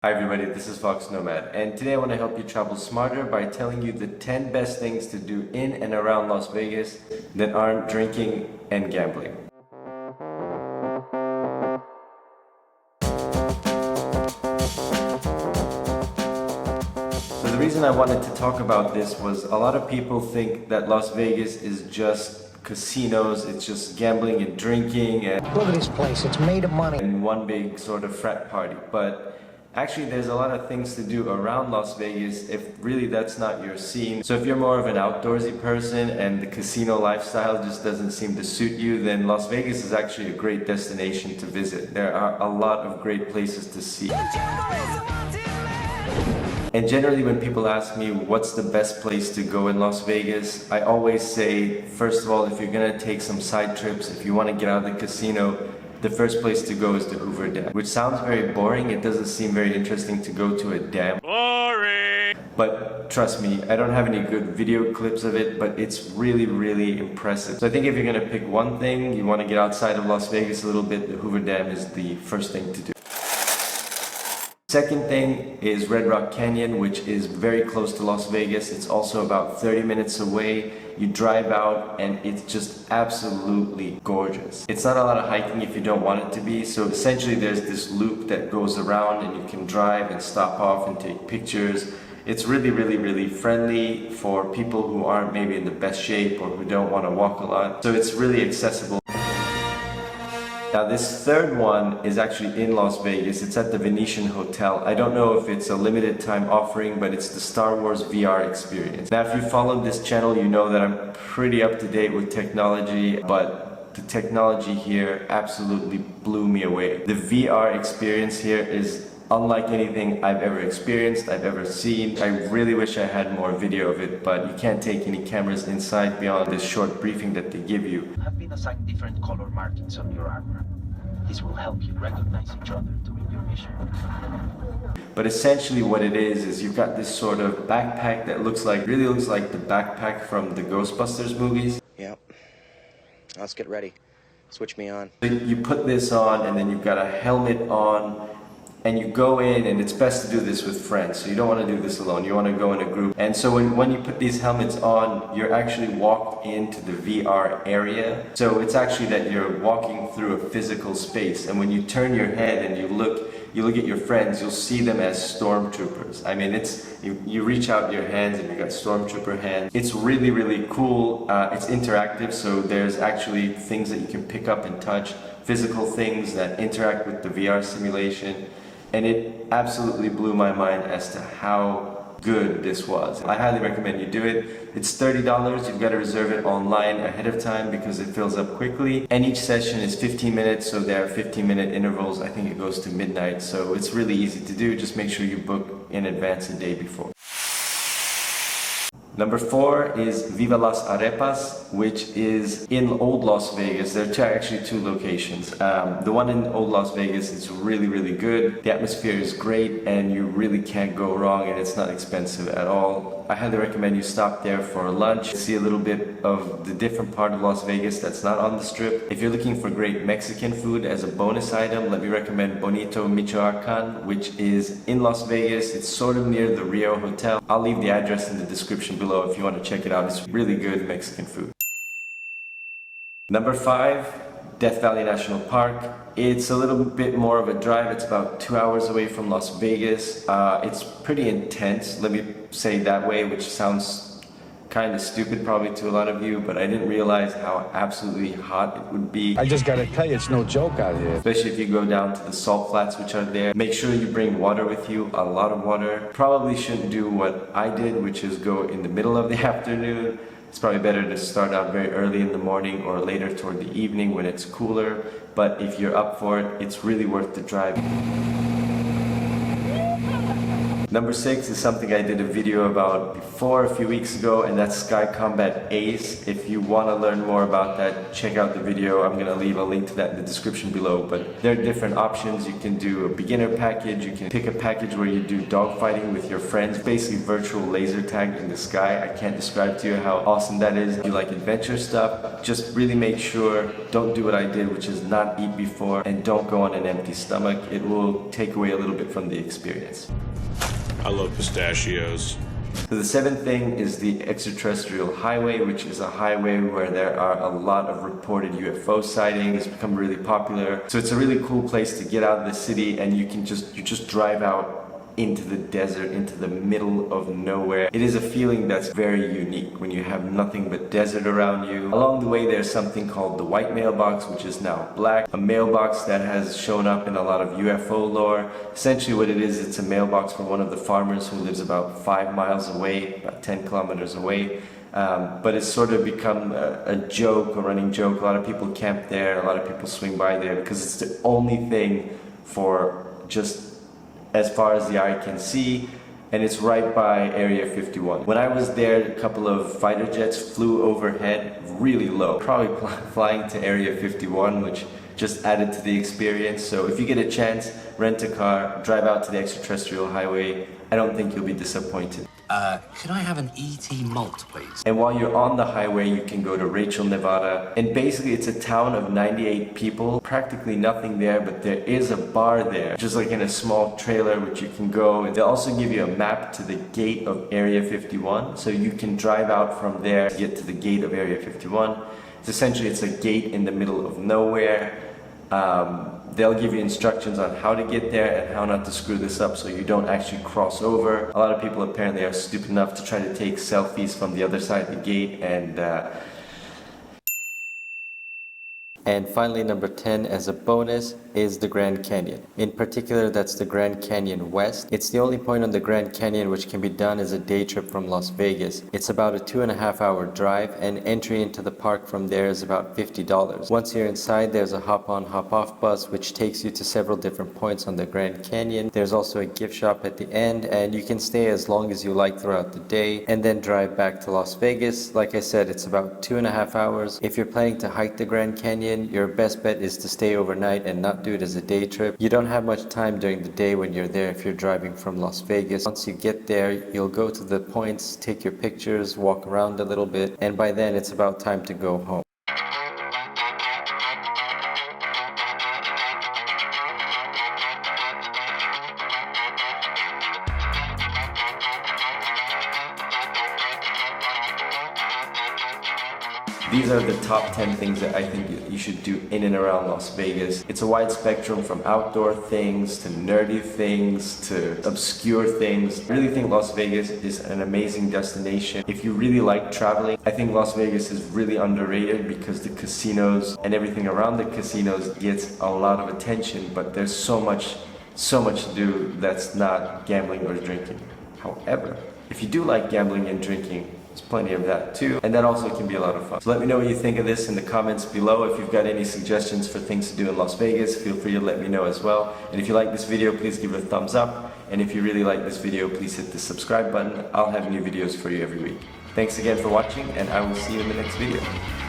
Hi everybody, this is Fox Nomad, and today I want to help you travel smarter by telling you the 10 best things to do in and around Las Vegas that aren't drinking and gambling. So the reason I wanted to talk about this was a lot of people think that Las Vegas is just casinos, it's just gambling and drinking and look at this place, it's made of money. And one big sort of frat party. But actually there's a lot of things to do around Las Vegas if really that's not your scene. So if you're more of an outdoorsy person and the casino lifestyle just doesn't seem to suit you, then Las Vegas is actually a great destination to visit. There are a lot of great places to see. And generally when people ask me what's the best place to go in Las Vegas, I always say, first of all, if you're gonna take some side trips, if you want to get out of the casino, the first place to go is the Hoover Dam. Which sounds very boring, it doesn't seem very interesting to go to a dam. Boring! But trust me, I don't have any good video clips of it, but it's really impressive. So I think if you're gonna pick one thing, you want to get outside of Las Vegas a little bit, the Hoover Dam is the first thing to do. Second thing is Red Rock Canyon, which is very close to Las Vegas. It's also about 30 minutes away. You drive out and it's just absolutely gorgeous. It's not a lot of hiking if you don't want it to be, so essentially there's this loop that goes around and you can drive and stop off and take pictures. It's really friendly for people who aren't maybe in the best shape or who don't want to walk a lot. So it's really accessible. Now this third one is actually in Las Vegas. It's at the Venetian Hotel. I don't know if it's a limited time offering, but it's the Star Wars VR experience. Now if you followed this channel, you know that I'm pretty up to date with technology, but the technology here absolutely blew me away. The VR experience here is unlike anything I've ever experienced, I've ever seen. I really wish I had more video of it, but you can't take any cameras inside beyond this short briefing that they give you. Have been assigned different color markings on your armor. This will help you recognize each other during your mission. But essentially what it is you've got this sort of backpack that really looks like the backpack from the Ghostbusters movies. Yep. Let's get ready. Switch me on. So you put this on and then you've got a helmet on. And you go in, and it's best to do this with friends, so you don't want to do this alone, you want to go in a group. And so when you put these helmets on, you're actually walked into the VR area. So it's actually that you're walking through a physical space, and when you turn your head and you look at your friends, you'll see them as stormtroopers. I mean, you reach out your hands and you got stormtrooper hands. It's really cool. It's interactive, so there's actually things that you can pick up and touch, physical things that interact with the VR simulation. And it absolutely blew my mind as to how good this was. I highly recommend you do it. It's $30. You've got to reserve it online ahead of time because it fills up quickly. And each session is 15 minutes, so there are 15-minute intervals. I think it goes to midnight, so it's really easy to do. Just make sure you book in advance a day before. Number 4 is Viva Las Arepas, which is in Old Las Vegas. There are actually two locations. The one in Old Las Vegas is really good. The atmosphere is great and you really can't go wrong, and it's not expensive at all. I highly recommend you stop there for lunch, see a little bit of the different part of Las Vegas that's not on the strip. If you're looking for great Mexican food as a bonus item, let me recommend Bonito Michoacan, which is in Las Vegas. It's sort of near the Rio Hotel. I'll leave the address in the description below if you want to check it out. It's really good Mexican food. Number 5, Death Valley National Park. It's a little bit more of a drive. It's about 2 hours away from Las Vegas. It's pretty intense, let me say it that way, which sounds kind of stupid probably to a lot of you, but I didn't realize how absolutely hot it would be. I just gotta tell you, it's no joke out here. Especially if you go down to the salt flats which are there. Make sure you bring water with you, a lot of water. Probably shouldn't do what I did, which is go in the middle of the afternoon. It's probably better to start out very early in the morning or later toward the evening when it's cooler. But if you're up for it, it's really worth the drive. Number 6 is something I did a video about before a few weeks ago, and that's Sky Combat Ace. If you want to learn more about that, check out the video. I'm going to leave a link to that in the description below. But there are different options. You can do a beginner package. You can pick a package where you do dogfighting with your friends, basically virtual laser tag in the sky. I can't describe to you how awesome that is. If you like adventure stuff, just really make sure don't do what I did, which is not eat before, and don't go on an empty stomach. It will take away a little bit from the experience. I love pistachios. So the seventh thing is the extraterrestrial highway, which is a highway where there are a lot of reported UFO sightings. It's become really popular. So it's a really cool place to get out of the city, and you just drive out into the desert, into the middle of nowhere. It is a feeling that's very unique when you have nothing but desert around you. Along the way, there's something called the white mailbox, which is now black. A mailbox that has shown up in a lot of UFO lore. Essentially what it is, it's a mailbox for one of the farmers who lives about 5 miles away, about 10 kilometers away. But it's sort of become a joke, a running joke. A lot of people camp there, a lot of people swing by there because it's the only thing for just as far as the eye can see, and it's right by Area 51. When I was there, a couple of fighter jets flew overhead really low, probably flying to Area 51, which just added to the experience. So if you get a chance, rent a car, drive out to the extraterrestrial highway. I don't think you'll be disappointed. Could I have an ET malt, please? And while you're on the highway, you can go to Rachel, Nevada. And basically, it's a town of 98 people. Practically nothing there, but there is a bar there, just like in a small trailer, which you can go. And they'll also give you a map to the gate of Area 51. So you can drive out from there to get to the gate of Area 51. It's a gate in the middle of nowhere. They'll give you instructions on how to get there and how not to screw this up so you don't actually cross over. A lot of people apparently are stupid enough to try to take selfies from the other side of the gate, and finally, number 10 as a bonus is the Grand Canyon. In particular, that's the Grand Canyon West. It's the only point on the Grand Canyon which can be done as a day trip from Las Vegas. It's about a 2.5-hour drive, and entry into the park from there is about $50. Once you're inside, there's a hop-on, hop-off bus which takes you to several different points on the Grand Canyon. There's also a gift shop at the end, and you can stay as long as you like throughout the day and then drive back to Las Vegas. Like I said, it's about 2.5 hours. If you're planning to hike the Grand Canyon, your best bet is to stay overnight and not do it as a day trip. You don't have much time during the day when you're there if you're driving from Las Vegas. Once you get there, you'll go to the points, take your pictures, walk around a little bit, and by then it's about time to go home. These are the top 10 things that I think you should do in and around Las Vegas. It's a wide spectrum from outdoor things to nerdy things to obscure things. I really think Las Vegas is an amazing destination. If you really like traveling, I think Las Vegas is really underrated because the casinos and everything around the casinos gets a lot of attention, but there's so much to do that's not gambling or drinking. However, if you do like gambling and drinking, there's plenty of that too, and that also can be a lot of fun. So let me know what you think of this in the comments below. If you've got any suggestions for things to do in Las Vegas, feel free to let me know as well. And if you like this video, please give it a thumbs up. And if you really like this video, please hit the subscribe button. I'll have new videos for you every week. Thanks again for watching, and I will see you in the next video.